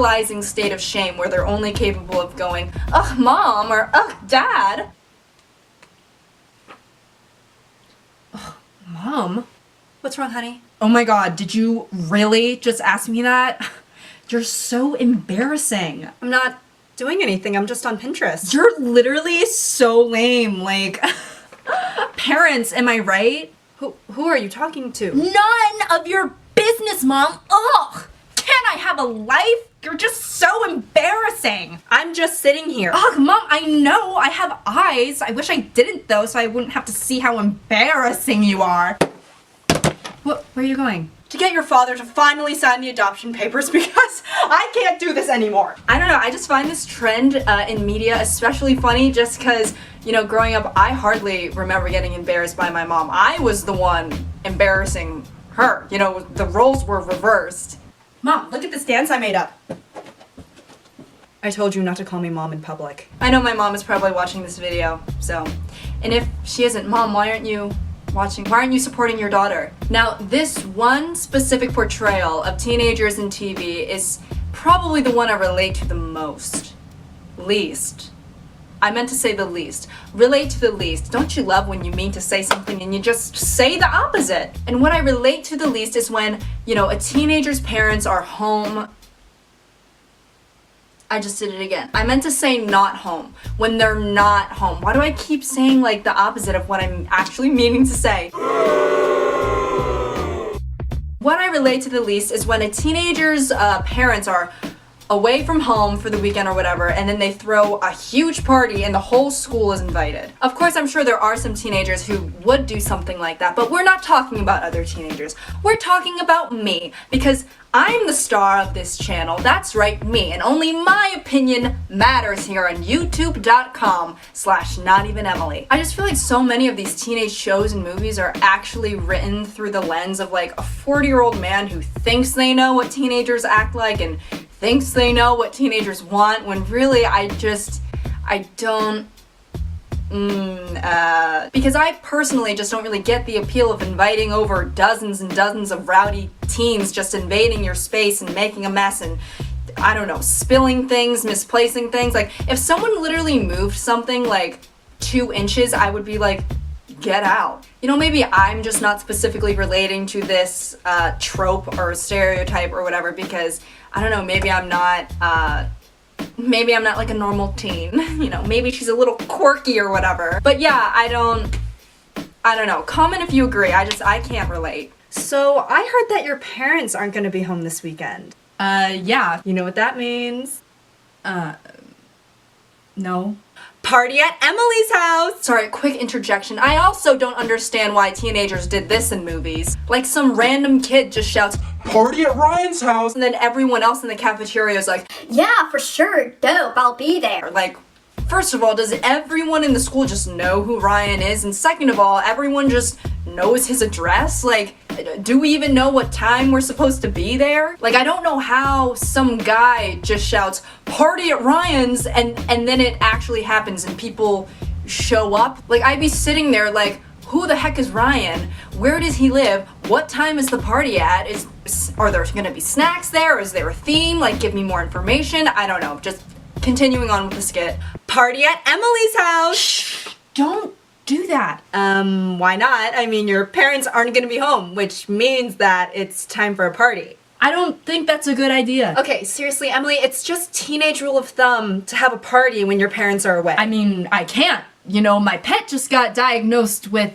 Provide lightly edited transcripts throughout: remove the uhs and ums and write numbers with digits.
paralyzing state of shame where they're only capable of going, ugh, mom, or ugh, dad. Ugh, Mom? What's wrong, honey? Oh my god, did you really just ask me that? You're so embarrassing. I'm not doing anything. I'm just on Pinterest. You're literally so lame. Like, parents, am I right? Who are you talking to? None of your business, Mom. Ugh! Can't I have a life? You're just so embarrassing. I'm just sitting here. Ugh, Mom, I know I have eyes. I wish I didn't, though, so I wouldn't have to see how embarrassing you are. Where are you going? To get your father to finally sign the adoption papers because I can't do this anymore. I don't know, I just find this trend in media especially funny just because, you know, growing up, I hardly remember getting embarrassed by my mom. I was the one embarrassing her. You know, the roles were reversed. Mom, look at this dance I made up. I told you not to call me mom in public. I know my mom is probably watching this video, so. And if she isn't, Mom, why aren't you supporting your daughter? Now, this one specific portrayal of teenagers in TV is probably the one I relate to the most. Least. I meant to say the least. Relate to the least. Don't you love when you mean to say something and you just say the opposite? And what I relate to the least is when, you know, a teenager's parents are home. I just did it again. I meant to say not home. When they're not home. Why do I keep saying like the opposite of what I'm actually meaning to say? What I relate to the least is when a teenager's parents are away from home for the weekend or whatever, and then they throw a huge party and the whole school is invited. Of course, I'm sure there are some teenagers who would do something like that, but we're not talking about other teenagers. We're talking about me, because I'm the star of this channel. That's right, me, and only my opinion matters here on youtube.com/notevenemily. I just feel like so many of these teenage shows and movies are actually written through the lens of like a 40-year-old man who thinks they know what teenagers act like and thinks they know what teenagers want, when really I don't. Because I personally just don't really get the appeal of inviting over dozens and dozens of rowdy teens just invading your space and making a mess and, I don't know, spilling things, misplacing things. Like, if someone literally moved something like 2 inches, I would be like, get out. You know, maybe I'm just not specifically relating to this trope or stereotype or whatever because, I don't know, maybe I'm not like a normal teen. You know, maybe she's a little quirky or whatever. But yeah, I don't know. Comment if you agree. I can't relate. So I heard that your parents aren't gonna be home this weekend. Yeah. You know what that means? No. Party at Emily's house! Sorry, quick interjection. I also don't understand why teenagers did this in movies. Like some random kid just shouts, "Party at Ryan's house!" and then everyone else in the cafeteria is like, "Yeah, for sure, dope, I'll be there." Like, first of all, does everyone in the school just know who Ryan is? And second of all, everyone just knows his address? Like, do we even know what time we're supposed to be there? Like, I don't know how some guy just shouts, "Party at Ryan's," and then it actually happens and people show up. Like, I'd be sitting there like, who the heck is Ryan? Where does he live? What time is the party at? Are there gonna be snacks there? Is there a theme? Like, give me more information. I don't know. Just continuing on with the skit. Party at Emily's house! Shh! Don't do that. Why not? I mean, your parents aren't gonna be home, which means that it's time for a party. I don't think that's a good idea. Okay, seriously, Emily, it's just teenage rule of thumb to have a party when your parents are away. I mean, I can't. You know, my pet just got diagnosed with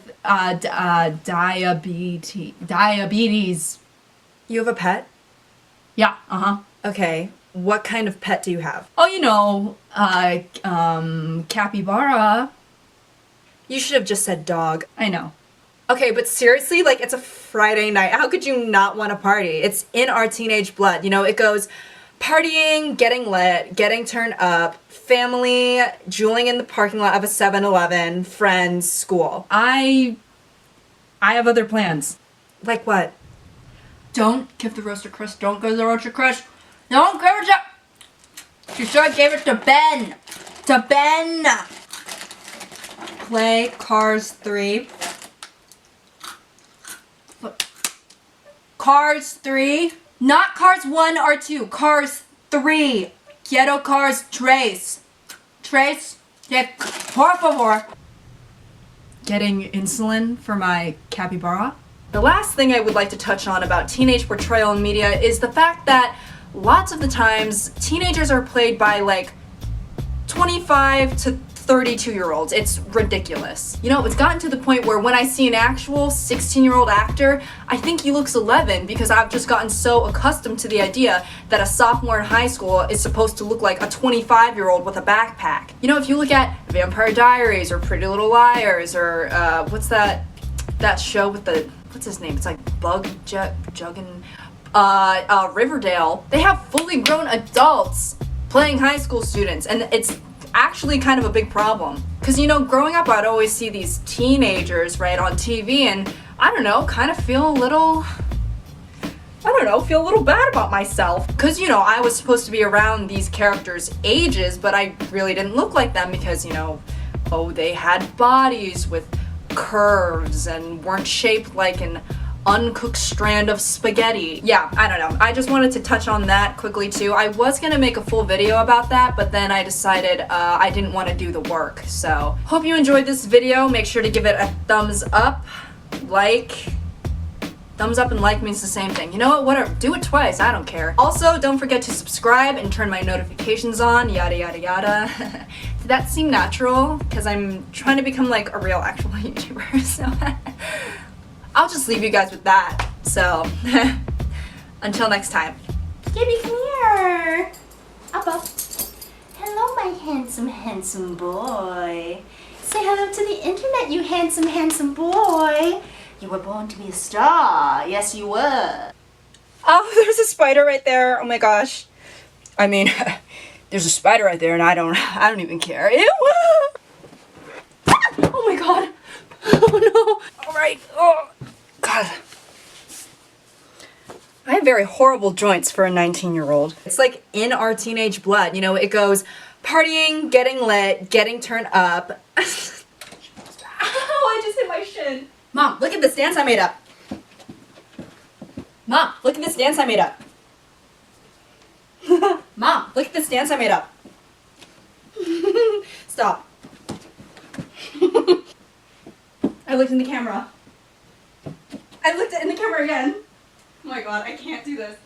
diabetes. You have a pet? Yeah, uh-huh. Okay, what kind of pet do you have? Oh, you know, capybara. You should have just said dog. I know. Okay, but seriously, like, it's a Friday night. How could you not want a party? It's in our teenage blood. You know, it goes partying, getting lit, getting turned up, family, juuling in the parking lot of a 7-Eleven, friends, school. I have other plans. Like what? Don't give the roaster crush. Don't give the roaster crush. Don't give it to... She should have gave it to Ben. To Ben. Play Cars 3. Cars 3. Not Cars 1 or 2. Cars 3. Quiero cars tres. Tres. Yeah, por favor. Getting insulin for my capybara. The last thing I would like to touch on about teenage portrayal in media is the fact that lots of the times teenagers are played by like 25 to 32-year-olds. It's ridiculous. You know, it's gotten to the point where when I see an actual 16-year-old actor, I think he looks 11 because I've just gotten so accustomed to the idea that a sophomore in high school is supposed to look like a 25-year-old with a backpack. You know, if you look at Vampire Diaries or Pretty Little Liars or what's that show with the, what's his name? It's like Juggin, Riverdale. They have fully grown adults playing high school students, and it's actually kind of a big problem. Because, you know, growing up, I'd always see these teenagers, right, on TV, and I don't know, kind of feel a little bad about myself. Because, you know, I was supposed to be around these characters' ages, but I really didn't look like them because, you know, oh, they had bodies with curves and weren't shaped like an uncooked strand of spaghetti. Yeah, I don't know. I just wanted to touch on that quickly too. I was gonna make a full video about that, but then I decided I didn't want to do the work. So, hope you enjoyed this video. Make sure to give it a thumbs up, thumbs up and like means the same thing. You know what? Whatever. Do it twice. I don't care. Also, don't forget to subscribe and turn my notifications on. Yada yada yada. Did that seem natural? Because I'm trying to become like a real actual YouTuber. So. I'll just leave you guys with that. So, until next time. Gibby, come here. Appa. Hello, my handsome boy. Say hello to the internet, you handsome boy. You were born to be a star. Yes, you were. Oh, there's a spider right there. Oh my gosh. I mean, there's a spider right there and I don't even care. Ew. Oh my god. Oh no. Alright. Oh god. I have very horrible joints for a 19-year-old. It's like in our teenage blood, you know, it goes partying, getting lit, getting turned up. Ow, I just hit my shin. Mom, look at this dance I made up. Mom, look at this dance I made up. Mom, look at this dance I made up. Stop. I looked in the camera. I looked in the camera again. Oh my god, I can't do this.